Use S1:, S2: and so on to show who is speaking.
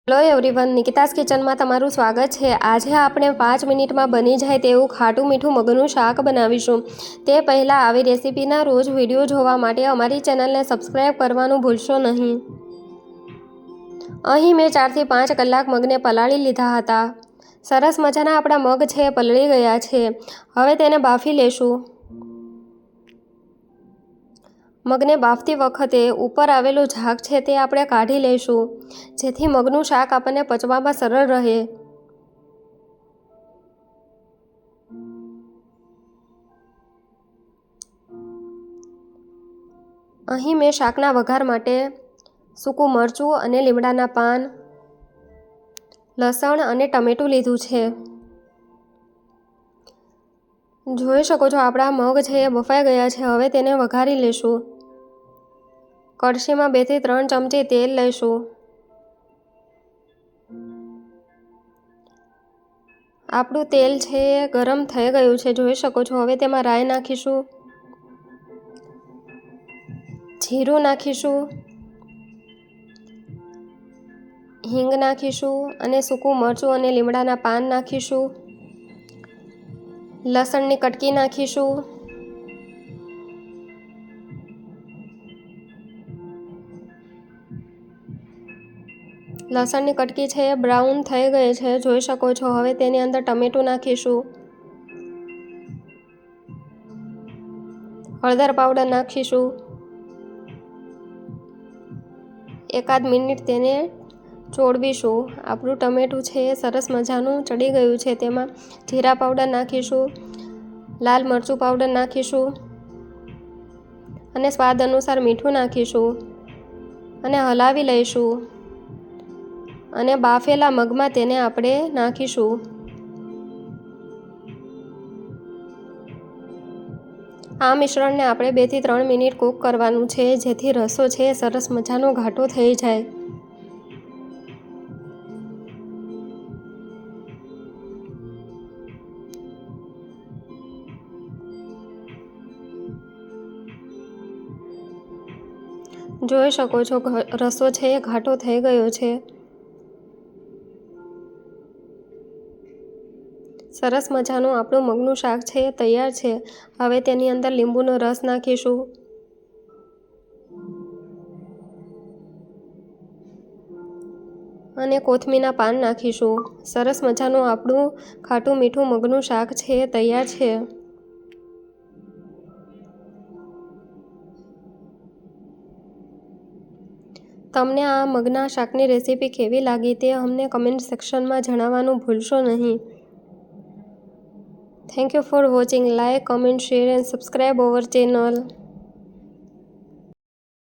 S1: Hello everyone, નિકિતાસ કિચનમાં તમારું સ્વાગત છે। આજે આપણે 5 મિનિટમાં બની જાય તેવું ખાટું મીઠું મગનું શાક બનાવીશું। તે પહેલાં આવી રેસીપીના રોજ વિડીયો જોવા માટે અમારી ચેનલને સબસ્ક્રાઈબ કરવાનું ભૂલશો નહીં। અહીં મેં 4 થી 5 કલાક મગને પલાળી લીધા હતા। સરસ મજાના આપણા મગ છે પલળી ગયા છે। હવે તેને બાફી લેશું। મગને બાફતી વખતે ઉપર આવેલું ઝાગ છે તે આપણે કાઢી લઈશું, જેથી મગનું શાક આપણને પચવામાં સરળ રહે। અહીં મેં શાકના વઘાર માટે સૂકું મરચું અને લીમડાના પાન, લસણ અને ટમેટું લીધું છે। જોઈ શકો છો આપણા મગ છે એ બફાઈ ગયા છે। હવે તેને વઘારી લેશું। કળશીમાં 2 થી 3 ચમચી તેલ લઈશું। આપણું તેલ છે એ ગરમ થઈ ગયું છે, જોઈ શકો છો। હવે તેમાં રાઈ નાખીશું, જીરું નાખીશું, હિંગ નાખીશું અને સૂકું મરચું અને લીમડાના પાન નાખીશું। લસણની કટકી નાખીશું। લસણની કટકી છે એ બ્રાઉન થઈ ગઈ છે, જોઈ શકો છો। હવે તેની અંદર ટમેટું નાખીશું, હળદર પાવડર નાખીશું। એકાદ મિનિટ તેને ચોળવીશું। આપણું ટમેટું છે એ સરસ મજાનું ચડી ગયું છે। તેમાં જીરા પાવડર નાખીશું, લાલ મરચું પાવડર નાખીશું અને સ્વાદ અનુસાર મીઠું નાખીશું અને હલાવી લઈશું અને બાફેલા મગમાં તેને આપણે નાખીશું। આ મિશ્રણને આપણે 2 થી 3 મિનિટ કૂક કરવાનું છે, જેથી રસો છે એ સરસ મજાનો ઘાટો થઈ જાય। જોઈ શકો છો રસો છે એ ઘાટો થઈ ગયો છે। સરસ મજાનું આપણું મગનું શાક છે એ તૈયાર છે। હવે તેની અંદર લીંબુનો રસ નાખીશું અને કોથમીરના પાન નાખીશું। સરસ મજાનું આપણું ખાટું મીઠું મગનું શાક છે એ તૈયાર છે। તમને આ મગના શાકની રેસીપી કેવી લાગી તે અમને કમેન્ટ સેક્શનમાં જણાવવાનું ભૂલશો નહીં। Thank you for watching. Like, comment, share and subscribe our channel.